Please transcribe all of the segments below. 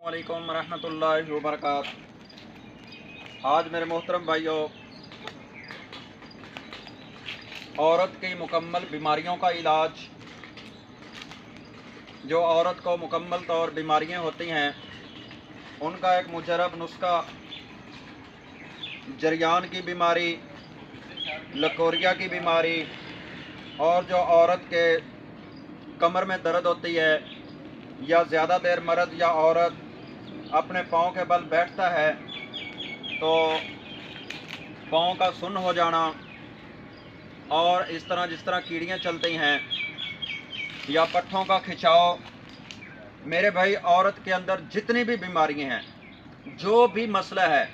वालेकुम रहमतुल्लाहि व बरकात। आज मेरे मोहतरम भाइयों, औरत की मुकम्मल बीमारियों का इलाज, जो औरत को मुकम्मल तौर बीमारियां होती हैं उनका एक मुजरब नुस्खा, जरियान की बीमारी, लकोरिया की बीमारी, और जो औरत के कमर में दर्द होती है या ज़्यादा देर मर्द या औरत अपने पाँव के बल बैठता है तो पाँव का सुन्न हो जाना, और इस तरह जिस तरह कीड़ियाँ चलती हैं या पट्ठों का खिंचाव। मेरे भाई, औरत के अंदर जितनी भी बीमारियां हैं, जो भी मसला है,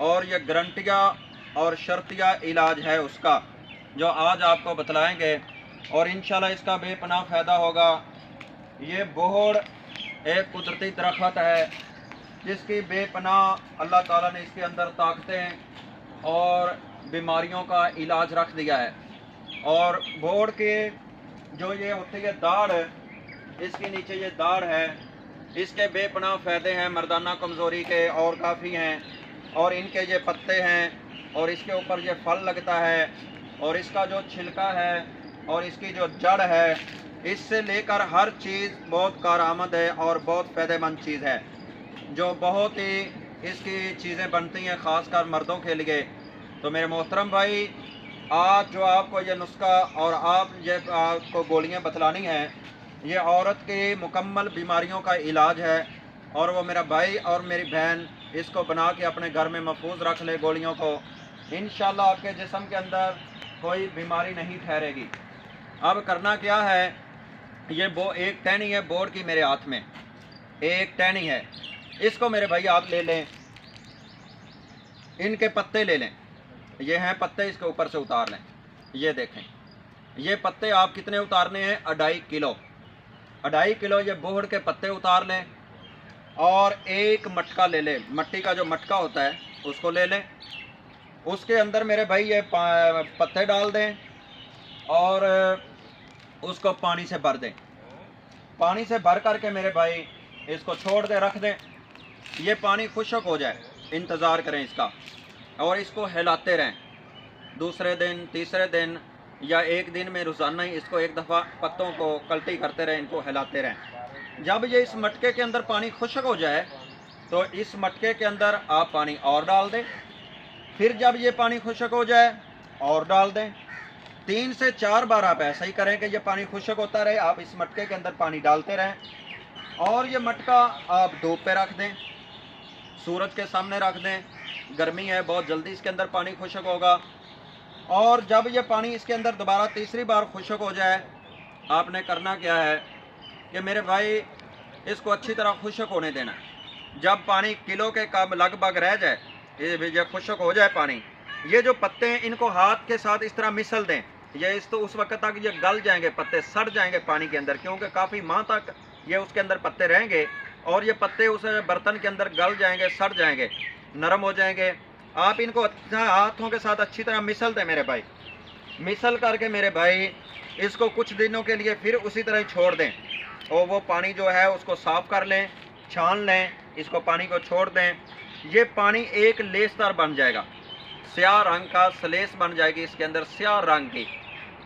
और ये गारंटिया और शर्तिया इलाज है उसका, जो आज आपको बतलाएंगे, और इंशाल्लाह इसका बेपनाह फ़ायदा होगा। ये बोहड़ एक कुदरती दरख्त है जिसकी बेपनाह अल्लाह ताला ने इसके अंदर ताकतें और बीमारियों का इलाज रख दिया है। और बोहड़ के जो ये होती है दाढ़, इसके नीचे ये दाढ़ है, इसके बेपनाह फ़ायदे हैं, मर्दाना कमज़ोरी के और काफ़ी हैं। और इनके ये पत्ते हैं और इसके ऊपर ये फल लगता है, और इसका जो छिलका है और इसकी जो जड़ है, इससे लेकर हर चीज़ बहुत कारआमद है और बहुत फ़ायदेमंद चीज़ है, जो बहुत ही इसकी चीज़ें बनती हैं ख़ासकर मर्दों के लिए। तो मेरे मोहतरम भाई, आज जो आपको ये नुस्खा और आपको गोलियां बतलानी हैं, ये औरत की मुकम्मल बीमारियों का इलाज है। और वो मेरा भाई और मेरी बहन इसको बना के अपने घर में महफूज रख ले गोलियों को, इंशाल्लाह आपके जिस्म के अंदर कोई बीमारी नहीं ठहरेगी। अब करना क्या है, ये एक टहनी है बोर्ड की मेरे हाथ में, एक टहनी है, इसको मेरे भाई आप ले लें, इनके पत्ते ले लें, ये हैं पत्ते, इसके ऊपर से उतार लें। ये देखें, ये पत्ते आप कितने उतारने हैं, 2.5 किलो, 2.5 किलो ये बोहड़ के पत्ते उतार लें। और एक मटका ले लें, मट्टी का जो मटका होता है उसको ले लें, उसके अंदर मेरे भाई ये पत्ते डाल दें और उसको पानी से भर दें। पानी से भर करके मेरे भाई इसको छोड़ दें, रख दें। ये पानी खुश्क हो जाए, इंतज़ार करें इसका, और इसको हिलाते रहें। दूसरे दिन, तीसरे दिन या एक दिन में रोज़ाना ही इसको एक दफ़ा पत्तों को कल्टी करते रहें, इनको हिलाते रहें। जब ये इस मटके के अंदर पानी खुश्क हो जाए तो इस मटके के अंदर आप पानी और डाल दें। फिर जब ये पानी खुश्क हो जाए और डाल दें। 3 से 4 बार आप ऐसा ही करें कि ये पानी खुश्क होता रहे, आप इस मटके के अंदर पानी डालते रहें। और ये मटका आप धूप पे रख दें, सूरज के सामने रख दें। गर्मी है, बहुत जल्दी इसके अंदर पानी खुश्क होगा। और जब ये पानी इसके अंदर दोबारा तीसरी बार खुश्क हो जाए, आपने करना क्या है कि मेरे भाई इसको अच्छी तरह खुश्क होने देना। जब पानी किलो के कम लगभग रह जाए, ये खुश्क हो जाए पानी, ये जो पत्ते हैं इनको हाथ के साथ इस तरह मिसल दें। ये इस तो उस वक्त तक ये गल जाएंगे, पत्ते सड़ जाएंगे पानी के अंदर, क्योंकि काफ़ी माह तक ये उसके अंदर पत्ते रहेंगे और ये पत्ते उस बर्तन के अंदर गल जाएंगे, सड़ जाएंगे, नरम हो जाएंगे। आप इनको हाथों के साथ अच्छी तरह मिसल दें मेरे भाई। मिसल करके मेरे भाई इसको कुछ दिनों के लिए फिर उसी तरह ही छोड़ दें, और वो पानी जो है उसको साफ़ कर लें, छान लें, इसको पानी को छोड़ दें। ये पानी एक लेसदार बन जाएगा, स्याह रंग का सलेस बन जाएगी, इसके अंदर स्याह रंग की,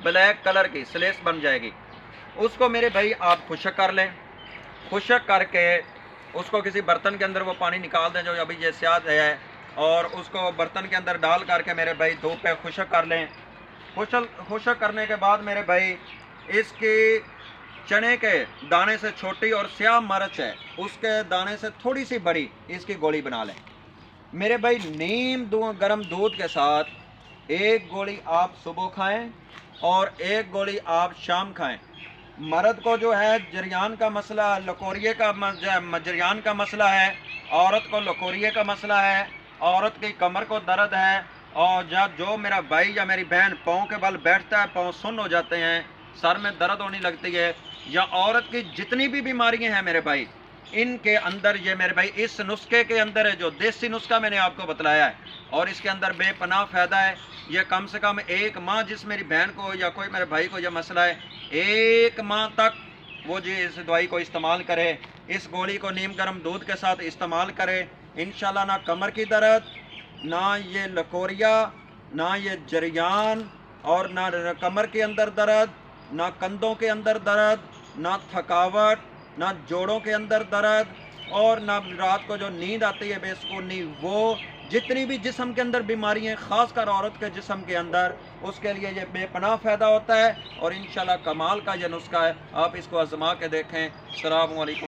ब्लैक कलर की सलेस बन जाएगी। उसको मेरे भाई आप खुश्क कर लें। खुश्क करके उसको किसी बर्तन के अंदर वो पानी निकाल दें जो अभी ये स्याह है, और उसको बर्तन के अंदर डाल करके मेरे भाई धूप पे खुश्क कर लें। खुश्क करने के बाद मेरे भाई इसकी चने के दाने से छोटी और स्याह मिर्च है उसके दाने से थोड़ी सी बड़ी इसकी गोली बना लें मेरे भाई। नीम गर्म दूध के साथ एक गोली आप सुबह खाएं और एक गोली आप शाम खाएं। मर्द को जो है जरियान का मसला, लकोरिए का जरियान का मसला है, औरत को लकोरिए का मसला है, औरत की कमर को दर्द है, और जब जो मेरा भाई या मेरी बहन पाँव के बल बैठता है, पाँव सुन्न हो जाते हैं, सर में दर्द होने लगती है, या औरत की जितनी भी बीमारियां हैं मेरे भाई, इनके अंदर ये मेरे भाई इस नुस्खे के अंदर है, जो देसी नुस्खा मैंने आपको बतलाया है, और इसके अंदर बेपनाह फ़ायदा है। ये कम से कम 1 माह, जिस मेरी बहन को या कोई मेरे भाई को यह मसला है, 1 माह तक وہ جی اس دوائی کو استعمال کرے. اس گولی کو نیم گرم دودھ کے ساتھ استعمال کرے. انشاءاللہ نہ کمر کی درد، نہ یہ لکوریا، نہ یہ جریان، اور نہ کمر کے اندر درد، نہ کندھوں کے اندر درد، نہ تھکاوٹ، نہ جوڑوں کے اندر درد، اور نہ رات کو جو نیند آتی ہے بے سکونی، وہ جتنی بھی جسم کے اندر بیماریاں، خاص کر عورت کے جسم کے اندر، اس کے لیے یہ بے پناہ فائدہ ہوتا ہے. اور انشاءاللہ کمال کا یہ نسخہ ہے. آپ اس کو آزما کے دیکھیں. السلام علیکم.